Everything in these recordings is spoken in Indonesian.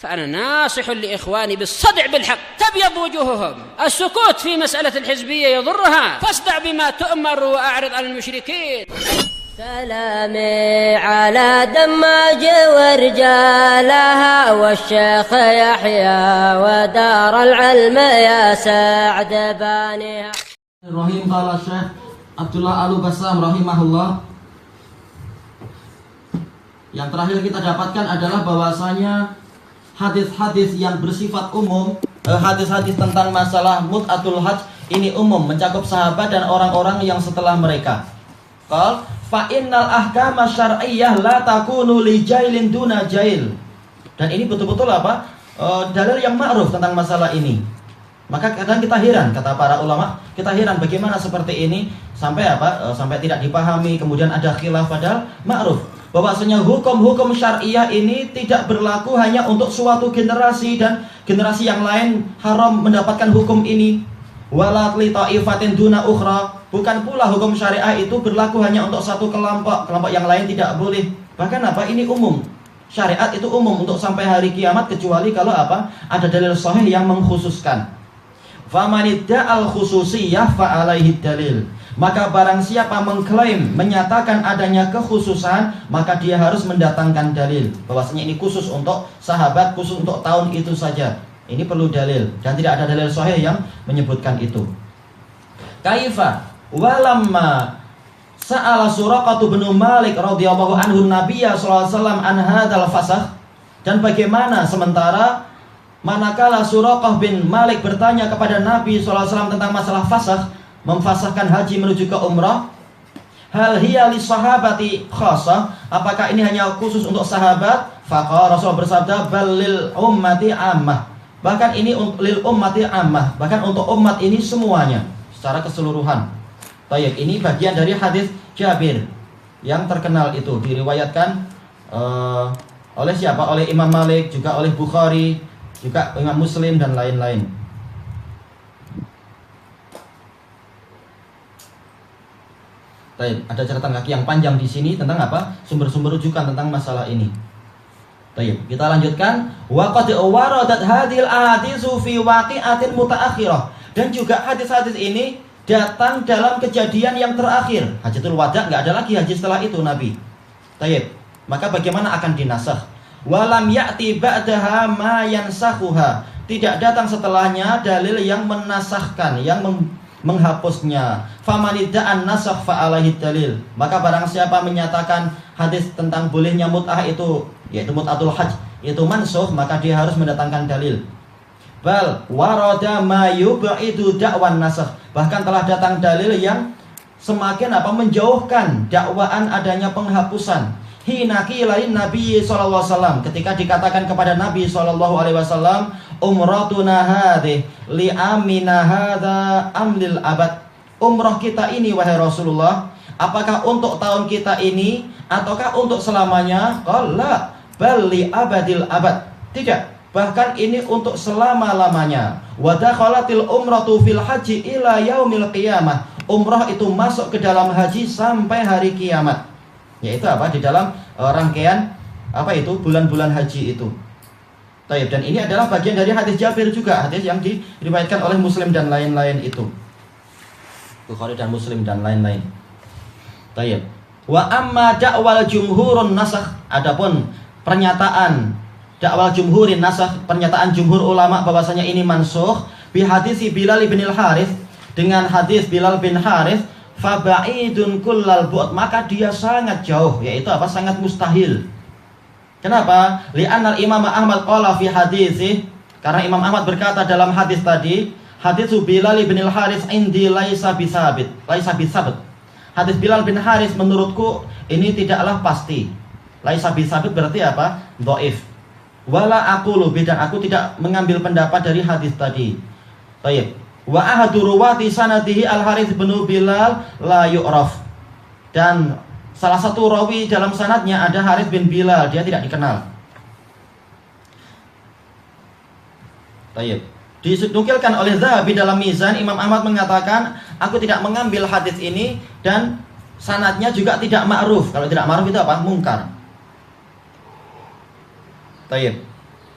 فأنا ناصح لإخواني بالصدع بالحق تبيض وجوههم. السكوت في مسألة الحزبية يضرها، فاصدع بما تؤمر وأعرض عن المشركين. سلامي على دماج ورجالها والشيخ يحيى ودار العلم يا سعد بانيها. Rahim qala Syekh Abdullah Al-Bassam rahimahullah. Yang terakhir kita dapatkan adalah bahwasanya hadis-hadis yang bersifat umum, hadis-hadis tentang masalah mut'atul hajj ini umum, mencakup sahabat dan orang-orang yang setelah mereka. Qal fa innal ahkama syar'iyyah la takunu li jailin duna jail. Dan ini betul-betul apa? Dalil yang ma'ruf tentang masalah ini. Maka kadang kita heran, kata para ulama, kita heran bagaimana seperti ini sampai apa? Sampai tidak dipahami, kemudian ada khilaf, padahal ma'ruf bahwasanya hukum-hukum syariah ini tidak berlaku hanya untuk suatu generasi dan generasi yang lain haram mendapatkan hukum ini. Wala li ta'ifatin duna ukhra. Bukan pula hukum syariah itu berlaku hanya untuk satu kelompok yang lain tidak boleh. Bahkan apa? Ini umum. Syariat itu umum untuk sampai hari kiamat, kecuali kalau apa? Ada dalil sahih yang mengkhususkan. Famanidda al-khususiyah fa'alaihi dalil. Maka barang siapa mengklaim, menyatakan adanya kekhususan, maka dia harus mendatangkan dalil bahwasanya ini khusus untuk sahabat, khusus untuk tahun itu saja. Ini perlu dalil, dan tidak ada dalil sahih yang menyebutkan itu. Kaifa walamma sa'ala Suraqah bin Malik radhiyallahu anhu Nabiyya sallallahu alaihi wasallam an hadzal fasakh. Dan bagaimana sementara manakala Suraqah bin Malik bertanya kepada Nabi sallallahu alaihi wasallam tentang masalah fasakh, memfasahkan haji menuju ke umrah, hal hiya li sahabati khassah, apakah ini hanya khusus untuk sahabat? Faqala Rasul bersabda bal lil ummati ammah, bahkan ini lil ummati ammah, bahkan untuk umat ini semuanya secara keseluruhan. Baik, ini bagian dari hadis Jabir yang terkenal itu, diriwayatkan oleh siapa? Oleh Imam Malik, juga oleh Bukhari, juga Imam Muslim dan lain-lain. Baik, ada catatan kaki yang panjang di sini tentang apa? Sumber-sumber rujukan tentang masalah ini. Baik, kita lanjutkan. Wa qad waradat hadhil ahaditsu fi waqi'atin mutaakhirah. Dan juga hadis-hadis ini datang dalam kejadian yang terakhir. Hajatul Wada, enggak ada lagi haji setelah itu Nabi. Baik, maka bagaimana akan dinasakh? Walam ya'ti ba'daha ma yansakhuha. Tidak datang setelahnya dalil yang menasahkan, yang menghapusnya. Famanida'an nasakh fa'alaihi dalil. Maka barang siapa menyatakan hadis tentang bolehnya mut'ah itu, yaitu mut'atul hajj, itu mansukh, maka dia harus mendatangkan dalil. Bal warada ma yub'idu da'wan nasakh. Bahkan telah datang dalil yang semakin apa? Menjauhkan dakwaan adanya penghapusan. Hina qila Nabi sallallahu alaihi wasallam, ketika dikatakan kepada Nabi sallallahu alaihi wasallam, umratuna hadhi li amina hadza amlil abad. Umrah kita ini wahai Rasulullah, apakah untuk tahun kita ini ataukah untuk selamanya? Qala bal li abadil abad. Tidak, bahkan ini untuk selama-lamanya. Wa dakhalatil umratu fil haji ila yaumil qiyamah. Umrah itu masuk ke dalam haji sampai hari kiamat. Yaitu apa? Di dalam rangkaian apa itu? Bulan-bulan haji itu. Taib, dan ini adalah bagian dari hadis Jabir juga, hadis yang diriwayatkan oleh Muslim dan lain-lain itu. Bukhari dan Muslim dan lain-lain. Taib. Wa amma da'wal jumhurun nasakh. Adapun pernyataan da'wal jumhurin nasakh, pernyataan jumhur ulama bahwasanya ini mansukh bi hadis Bilal bin al-Harits, dengan hadis Bilal bin Harits, fa ba'idun kullal bu'd, maka dia sangat jauh, yaitu apa? Sangat mustahil. Kenapa? Li'anal Imam Ahmad qala fi hadisi, karena Imam Ahmad berkata dalam hadis tadi, hadis Bilal bin al-Harits indi laisa bisabit, laisa bisabit. Hadis Bilal bin Harits menurutku ini tidaklah pasti. Laisa bisabit berarti apa? Dhaif. Wala aqulu bidan, aku tidak mengambil pendapat dari hadis tadi. Baik. Wa ahadu ruwati sanadihi al-Harits bin Bilal la yu'raf. Dan salah satu rawi dalam sanadnya ada Harits bin Bilal, dia tidak dikenal. Baik. Dinukilkan oleh Zahabi dalam Mizan, Imam Ahmad mengatakan, aku tidak mengambil hadis ini dan sanadnya juga tidak ma'ruf. Kalau tidak ma'ruf itu apa? Mungkar. Baik.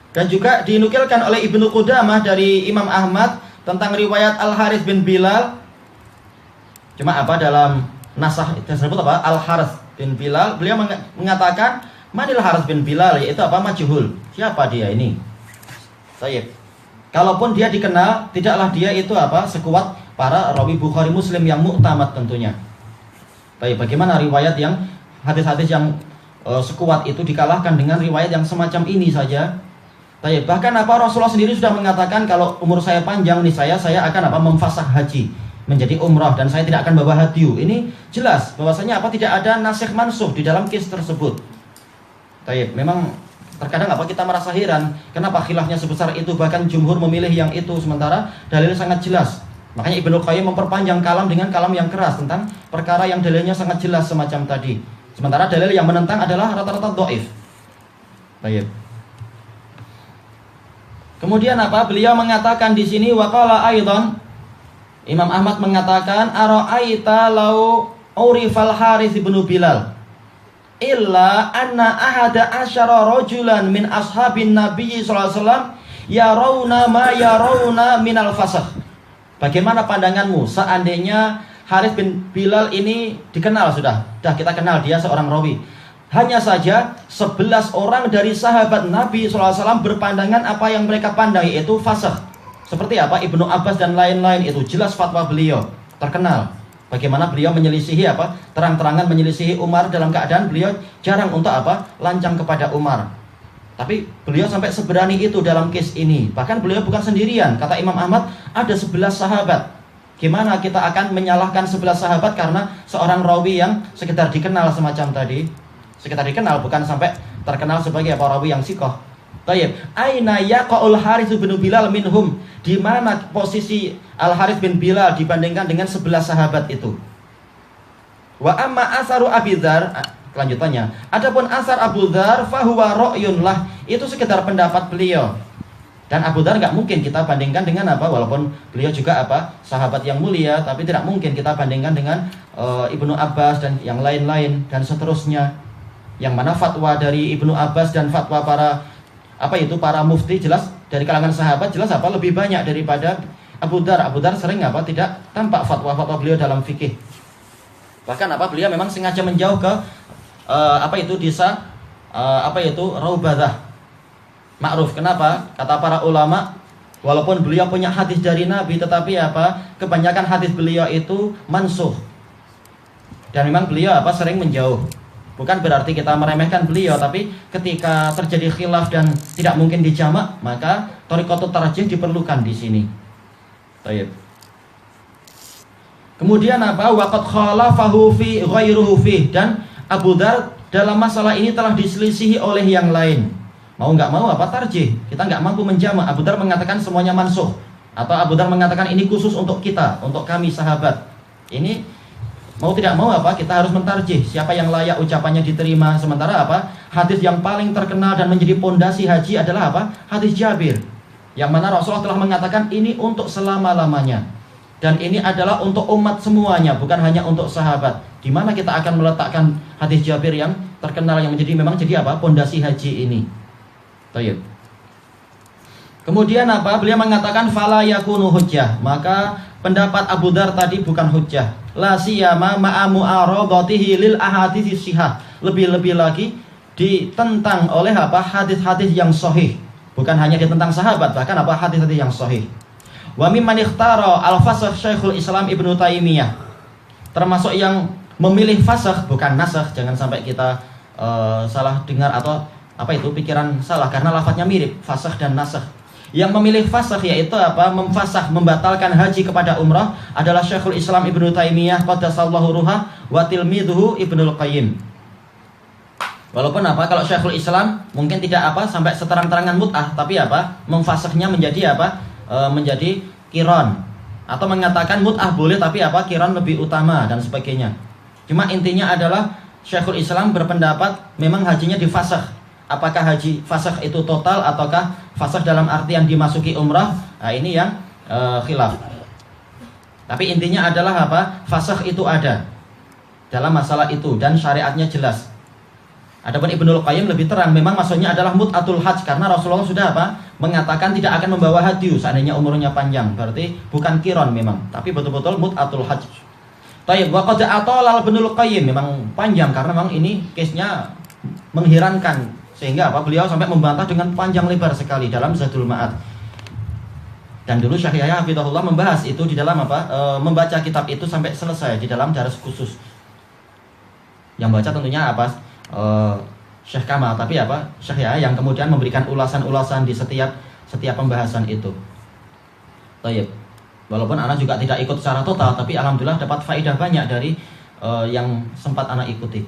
Dan juga dinukilkan oleh Ibnu Qudamah dari Imam Ahmad tentang riwayat Al-Harits bin Bilal. Cuma apa dalam nasah tersebut apa? Al-Harits bin Bilal, beliau mengatakan Manil Harits bin Bilal, yaitu apa? Majhul. Siapa dia ini? Baik. Kalaupun dia dikenal, tidaklah dia itu apa? Sekuat para rawi Bukhari Muslim yang muktamad tentunya. Baik, bagaimana riwayat yang hadis-hadis yang sekuat itu dikalahkan dengan riwayat yang semacam ini saja? Baik, bahkan apa Rasulullah sendiri sudah mengatakan kalau umur saya panjang nih saya akan apa? Memfasah haji menjadi umrah dan saya tidak akan bawa hadyu. Ini jelas bahwasanya apa? Tidak ada nasikh mansukh di dalam kisah tersebut. Baik, memang terkadang apa kita merasa heran kenapa khilafnya sebesar itu, bahkan jumhur memilih yang itu sementara dalil sangat jelas. Makanya Ibnu Qayyim memperpanjang kalam dengan kalam yang keras tentang perkara yang dalilnya sangat jelas semacam tadi. Sementara dalil yang menentang adalah rata-rata dhaif. Baik. Kemudian apa? Beliau mengatakan di sini waqala aidan, Imam Ahmad mengatakan ara'aita law urifal Harits bin Bilal illa anna ahada asyara rajulan min ashabin Nabi sallallahu alaihi wasallam yarawna ma yarawna minal fasakh. Bagaimana pandanganmu seandainya Harits bin Bilal ini dikenal sudah kita kenal dia seorang rawi. Hanya saja 11 orang dari sahabat Nabi SAW berpandangan apa yang mereka pandang, yaitu fasakh. Seperti apa? Ibnu Abbas dan lain-lain, itu jelas fatwa beliau terkenal. Bagaimana beliau menyelisihi apa? Terang-terangan menyelisihi Umar dalam keadaan beliau jarang untuk apa? Lancang kepada Umar. Tapi beliau sampai seberani itu dalam case ini. Bahkan beliau bukan sendirian. Kata Imam Ahmad, ada 11 sahabat. Gimana kita akan menyalahkan 11 sahabat karena seorang rawi yang sekedar dikenal semacam tadi? Sekedar dikenal, bukan sampai terkenal sebagai apa rawi yang sikoh. Baik, aina yaqaul Harits bin Bilal minhum? Di mana posisi Al-Harits bin Bilal dibandingkan dengan 11 sahabat itu? Wa amma asaru Abi Dzar, kelanjutannya. Adapun asar Abu Dzar fahuwa ra'yun lah, itu sekedar pendapat beliau. Dan Abu Dzar enggak mungkin kita bandingkan dengan apa? Walaupun beliau juga apa? Sahabat yang mulia, tapi tidak mungkin kita bandingkan dengan Ibnu Abbas dan yang lain-lain dan seterusnya. Yang mana fatwa dari Ibnu Abbas dan fatwa para para mufti jelas dari kalangan sahabat jelas apa lebih banyak daripada Abu Dzar. Abu Dzar sering apa tidak tampak fatwa-fatwa beliau dalam fikih. Bahkan apa beliau memang sengaja menjauh ke desa Raubadah. Ma'ruf. Kenapa? Kata para ulama, walaupun beliau punya hadis dari Nabi, tetapi apa? Kebanyakan hadis beliau itu mansukh. Dan memang beliau sering menjauh. Bukan berarti kita meremehkan beliau, tapi ketika terjadi khilaf dan tidak mungkin dijamak, maka thariqatut tarjih diperlukan di sini. Baik. Kemudian apa? Waqad khalafahu fi ghairuhu fi, dan Abu Dzar dalam masalah ini telah diselisihi oleh yang lain. Mau nggak mau apa tarjih? Kita nggak mampu menjamak. Abu Dzar mengatakan semuanya mansukh, atau Abu Dzar mengatakan ini khusus untuk kita, untuk kami sahabat. Ini mau tidak mau apa? Kita harus mentarjih siapa yang layak ucapannya diterima. Sementara apa? Hadis yang paling terkenal dan menjadi pondasi haji adalah apa? Hadis Jabir, yang mana Rasulullah telah mengatakan ini untuk selama-lamanya. Dan ini adalah untuk umat semuanya, bukan hanya untuk sahabat. Di mana kita akan meletakkan hadis Jabir yang terkenal yang menjadi memang jadi apa? Pondasi haji ini. Baik. Kemudian apa? Beliau mengatakan fala yakunu hujjah. Maka pendapat Abu Dzar tadi bukan hujjah. La siyama ma'a mu'aradatihi lil ahadits shihah. Lebih-lebih lagi ditentang oleh apa? Hadis-hadis yang sahih. Bukan hanya ditentang sahabat, bahkan apa? Hadis-hadis yang sahih. Wa mimman ikhtara al-fasakh Syekhul Islam Ibnu Taimiyah. Termasuk yang memilih fasakh bukan nasakh. Jangan sampai kita salah dengar atau pikiran salah karena lafadznya mirip, fasakh dan nasakh. Yang memilih fasakh yaitu apa? Memfasakh, membatalkan haji kepada umrah adalah Syekhul Islam Ibnu Taimiyah qaddasallahu ruhah wa tilmidhuhu Ibnul Qayyim. Walaupun kalau Syekhul Islam mungkin tidak sampai seterang-terangan mut'ah, tapi memfasakhnya menjadi menjadi qiran, atau mengatakan mut'ah boleh tapi qiran lebih utama dan sebagainya. Cuma intinya adalah Syekhul Islam berpendapat memang hajinya difasakh. Apakah haji fasakh itu total ataukah fasakh dalam artian dimasuki umrah? Nah, ini yang khilaf. Tapi intinya adalah fasakh itu ada dalam masalah itu dan syariatnya jelas. Adapun Ibnul Qayyim lebih terang, memang maksudnya adalah mut'atul hajj, karena Rasulullah sudah apa? Mengatakan tidak akan membawa hadyu seandainya umurnya panjang. Berarti bukan kiron memang, tapi betul-betul mut'atul hajj. Tayyib, wa qad atala Ibnul Qayyim, memang panjang karena memang ini case-nya mengherankan, sehingga apa? Beliau sampai membantah dengan panjang lebar sekali dalam Zadul Ma'ad. Dan dulu Syekh Yahya hafizahullah membahas itu di dalam apa? Membaca kitab itu sampai selesai di dalam daras khusus. Yang baca tentunya apa? Syekh Kamal, tapi apa? Syekh Yahya yang kemudian memberikan ulasan-ulasan di setiap pembahasan itu. Tayyib. Walaupun anak juga tidak ikut secara total, tapi alhamdulillah dapat faedah banyak dari yang sempat anak ikuti.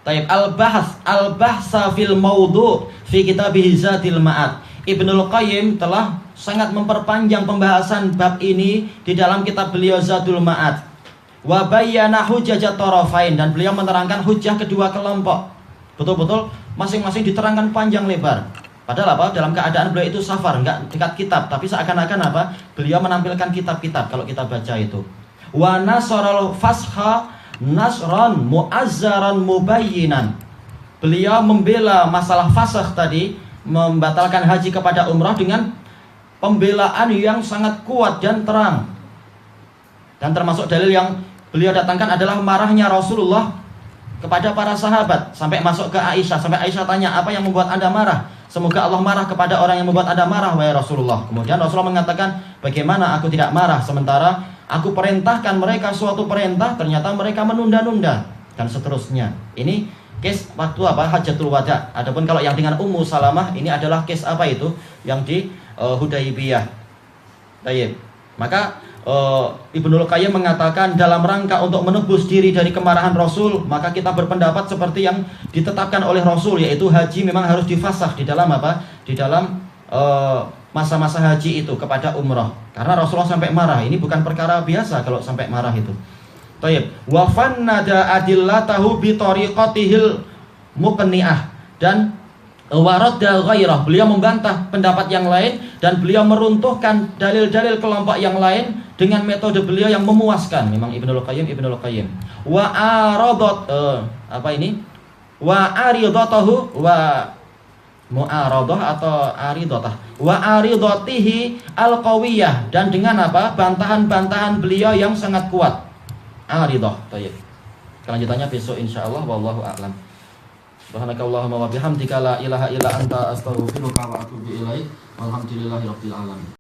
Tayyib, al-bahsa fil maudhu fi kitabih Zadil Ma'ad. Ibnul Qayyim telah sangat memperpanjang pembahasan bab ini di dalam kitab beliau Zadul Ma'ad. Wa bayyana hujjat tarafain, dan beliau menerangkan hujjah kedua kelompok. Betul-betul masing-masing diterangkan panjang lebar. Padahal apa? Dalam keadaan beliau itu safar, enggak dekat kitab, tapi seakan-akan apa? Beliau menampilkan kitab-kitab kalau kita baca itu. Wa nasaral fasha nasran mu'azzaran mubayyinan. Beliau membela masalah fasakh tadi, membatalkan haji kepada umrah dengan pembelaan yang sangat kuat dan terang. Dan termasuk dalil yang beliau datangkan adalah marahnya Rasulullah kepada para sahabat, sampai masuk ke Aisyah, sampai Aisyah tanya, apa yang membuat Anda marah? Semoga Allah marah kepada orang yang membuat Anda marah, wahai Rasulullah. Kemudian Rasulullah mengatakan, bagaimana aku tidak marah sementara aku perintahkan mereka suatu perintah, ternyata mereka menunda-nunda, dan seterusnya. Ini case waktu apa? Hajatul Wada. Adapun kalau yang dengan Ummu Salamah, ini adalah case apa itu? Yang di Hudaybiyah. Baik. Maka Ibnul Qayyim mengatakan dalam rangka untuk menebus diri dari kemarahan Rasul, maka kita berpendapat seperti yang ditetapkan oleh Rasul, yaitu haji memang harus difasakh di dalam apa? Di dalam masa-masa haji itu kepada umrah. Karena Rasulullah sampai marah, ini bukan perkara biasa kalau sampai marah itu. Tayyib, wa fannada adillatahu bi tariqatihil muqni'ah, dan waradda ghairah, beliau membantah pendapat yang lain dan beliau meruntuhkan dalil-dalil kelompok yang lain dengan metode beliau yang memuaskan. Memang Ibnul Qayyim. Wa aradat wa aridatahu wa mu'aradah atau aridatah. Wa aridatihi al-qawiyah, dan dengan apa? Bantahan-bantahan beliau yang sangat kuat. Aridah. Baik. Kelanjutannya besok insyaallah, wallahu a'lam. Subhanakallahumma wa bihamdika la ilaha illa anta astaghfiruka wa atubu ilaik. Walhamdulillahirabbil alamin.